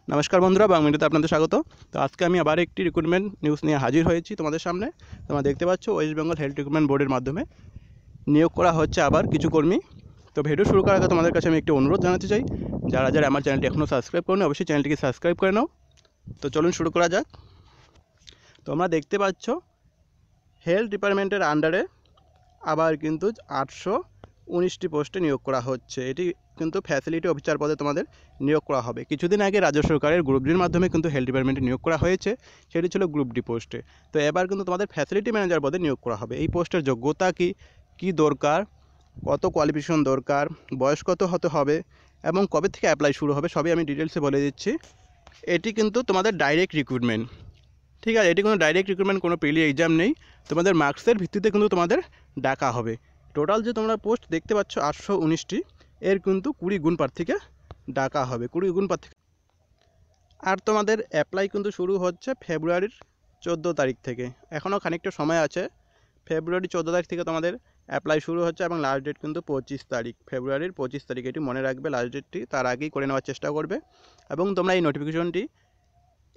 নমস্কার বন্ধুরা, বাংলাতে আপনাদের স্বাগত। তো আজকে আমি আবার একটি রিক্রুটমেন্ট নিউজ নিয়ে হাজির হয়েছি তোমাদের সামনে। তোমরা দেখতে পাচ্ছ ওয়েস্ট বেঙ্গল হেলথ রিক্রুটমেন্ট বোর্ডের মাধ্যমে নিয়োগ করা হচ্ছে আবার কিছু কর্মী। তো ভিডিও শুরু করার আগে তোমাদের কাছে আমি একটি অনুরোধ জানাতে চাই, যারা যারা আমার চ্যানেলটি এখনও সাবস্ক্রাইব করো অবশ্যই চ্যানেলটিকে সাবস্ক্রাইব করে নাও। তো চলুন শুরু করা যাক। তোমরা দেখতে পাচ্ছ হেলথ ডিপার্টমেন্টের আন্ডারে আবার কিন্তু 819টি পোস্টে নিয়োগ করা হচ্ছে। এটি কিন্তু ফ্যাসিলিটি অফিসার পদে তোমাদের নিয়োগ করা হবে। কিছুদিন আগে রাজ্য সরকারের গ্রুপ ডির মাধ্যমে কিন্তু হেলথ ডিপার্টমেন্টে নিয়োগ করা হয়েছে, সেটি ছিল গ্রুপ ডি পোস্টে। তো এবার কিন্তু তোমাদের ফ্যাসিলিটি ম্যানেজার পদে নিয়োগ করা হবে। এই পোস্টের যোগ্যতা কী দরকার, কত কোয়ালিফিকেশন দরকার, বয়স কত হতে হবে এবং কবে থেকে অ্যাপ্লাই শুরু হবে সবই আমি ডিটেলসে বলে দিচ্ছি। এটি কিন্তু তোমাদের ডাইরেক্ট রিক্রুটমেন্ট, ঠিক আছে। এটি কোনো ডাইরেক্ট রিক্রুটমেন্ট, কোনো প্রিলি এক্সাম নেই। তোমাদের মার্কসের ভিত্তিতে কিন্তু তোমাদের ডাকা হবে। টোটাল যে তোমরা পোস্ট দেখতে পাচ্ছ 819টি, এর কিন্তু 20 গুণ প্রার্থীকে ডাকা হবে, 20 গুণ প্রার্থী। আর তোমাদের অ্যাপ্লাই কিন্তু শুরু হচ্ছে ফেব্রুয়ারির 14 তারিখ থেকে। এখনও খানিকটা সময় আছে। ফেব্রুয়ারি 14 তারিখ থেকে তোমাদের অ্যাপ্লাই শুরু হচ্ছে এবং লাস্ট ডেট কিন্তু 25 তারিখ, ফেব্রুয়ারির 25 তারিখ। এটি মনে রাখবে, লাস্ট ডেটটি তার আগেই করে নেওয়ার চেষ্টা করবে। এবং তোমরা এই নোটিফিকেশনটি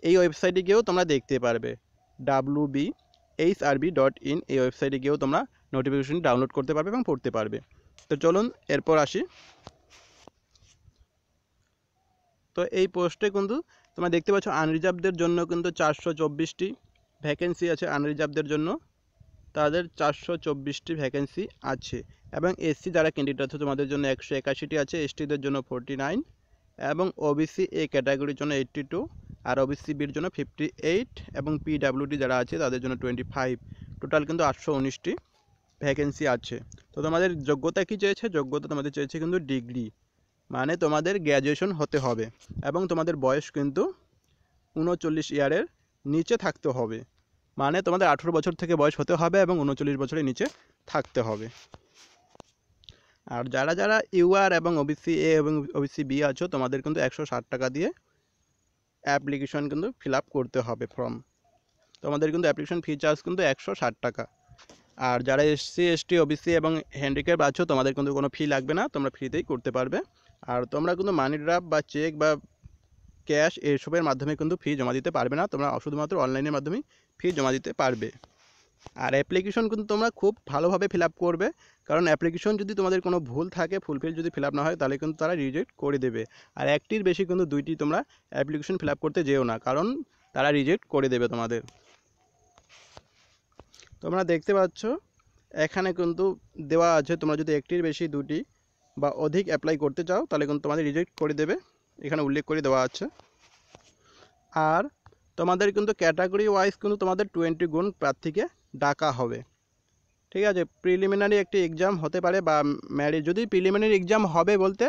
এই ওয়েবসাইটে গিয়েও তোমরা দেখতে পারবে, wbhrb.in। এই ওয়েবসাইটে গিয়েও তোমরা নোটিফিকেশনটি ডাউনলোড করতে পারবে এবং পড়তে পারবে। তো চলুন এরপর আসি। তো এই পোস্টে কিন্তু তোমরা দেখতে পাচ্ছ আনরিজার্ভদের জন্য কিন্তু 424টি ভ্যাকেন্সি আছে। আনরিজার্ভদের জন্য তাদের 424টি ভ্যাকেন্সি আছে। এবং এসসি যারা ক্যান্ডিডেট আছে তোমাদের জন্য 181টি আছে, এসটিদের জন্য 49 এবং ওবিসি এ ক্যাটাগরির জন্য 82 আর ওবিসি বির জন্য 58 এবং পিডাব্লিউডি যারা আছে তাদের জন্য 25। টোটাল কিন্তু 819টি ভ্যাকেন্সি আছে। তো তোমাদের যোগ্যতা কী চেয়েছে? যোগ্যতা তোমাদের চেয়েছে কিন্তু ডিগ্রি, মানে তোমাদের গ্র্যাজুয়েশন হতে হবে এবং তোমাদের বয়স কিন্তু 39 ইয়ারের নিচে থাকতে হবে। মানে তোমাদের 18 বছর থেকে বয়স হতে হবে এবং 39 বছরের নিচে থাকতে হবে। আর যারা যারা ইউআর এবং ওবিসি এ এবং ওবিসি বি আছো, তোমাদের কিন্তু 160 টাকা দিয়ে অ্যাপ্লিকেশন কিন্তু ফিল আপ করতে হবে ফর্ম। তোমাদের কিন্তু অ্যাপ্লিকেশন ফি চার্জ কিন্তু 160 টাকা। আর যারা এসসি এসটি ওবিসি এবং হ্যান্ডিক্যাপ আছো, তোমাদের কিন্তু কোনো ফি লাগবে না, তোমরা ফ্রিতেই করতে পারবে। আর তোমরা কিন্তু মানি ড্রাফট বা চেক বা ক্যাশ এসবের মাধ্যমে কিন্তু ফি জমা দিতে পারবে না, তোমরা শুধুমাত্র অনলাইনের মাধ্যমেই ফি জমা দিতে পারবে। আর অ্যাপ্লিকেশন কিন্তু তোমরা খুব ভালোভাবে ফিল আপ করবে, কারণ অ্যাপ্লিকেশন যদি তোমাদের কোনো ভুল থাকে, ফুলফিল যদি ফিল আপ না হয়, তাহলে কিন্তু তারা রিজেক্ট করে দেবে। আর একটির বেশি কিন্তু 2টি তোমরা অ্যাপ্লিকেশন ফিল আপ করতে যেও না, কারণ তারা রিজেক্ট করে দেবে তোমাদের। তোমরা দেখতে পাচ্ছ এখানে কিন্তু দেওয়া আছে, তোমরা যদি একটির বেশি 2টি বা অধিক অ্যাপ্লাই করতে চাও তাহলে কিন্তু তোমাদের রিজেক্ট করে দেবে, এখানে উল্লেখ করে দেওয়া আছে। আর তোমাদের কিন্তু ক্যাটাগরি ওয়াইজ কিন্তু তোমাদের 20 গুণ প্রার্থীকে ডাকা হবে, ঠিক আছে। প্রিলিমিনারি একটি এক্সাম হতে পারে বা ম্যারিট, যদি প্রিলিমিনারি এক্সাম হবে বলতে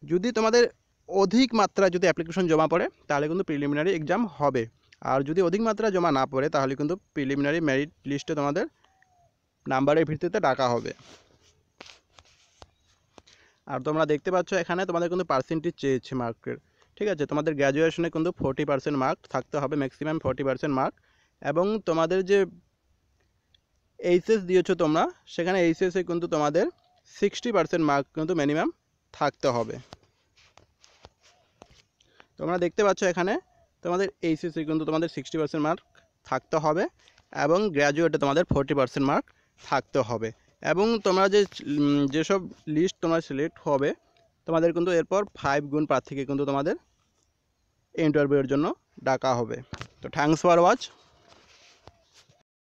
যদি তোমাদের অধিক মাত্রা যদি অ্যাপ্লিকেশন জমা পড়ে তাহলে কিন্তু প্রিলিমিনারি এক্সাম হবে। আর যদি অধিক মাত্রা জমা না পড়ে তাহলে কিন্তু প্রিলিমিনারি মেরিট লিস্টে তোমাদের নাম্বারের ভিত্তিতে ডাকা হবে। আর তোমরা দেখতে পাচ্ছ এখানে তোমাদের কিন্তু পার্সেন্টেজ চেয়েছে মার্কের, ঠিক আছে। তোমাদের গ্র্যাজুয়েশনে কিন্তু 40% মার্ক থাকতে হবে, ম্যাক্সিমাম 40% মার্ক। এবং তোমাদের যে এইচএস দিয়েছো তোমরা, সেখানে এইচএসে কিন্তু তোমাদের 60% মার্ক কিন্তু মিনিমাম থাকতে হবে। তোমরা দেখতে পাচ্ছ এখানে তোমাদের এইচএসে কিন্তু তোমাদের 60% মার্ক থাকতে হবে এবং গ্র্যাজুয়েটে তোমাদের 40% মার্ক থাকতে হবে। এবং তোমরা যেসব লিস্ট তোমরা সিলেক্ট হবে, তোমাদের কিন্তু এরপর 5 গুণ প্রার্থীকে কিন্তু তোমাদের ইন্টারভিউয়ের জন্য ডাকা হবে। তো থ্যাঙ্কস ফর ওয়াচ।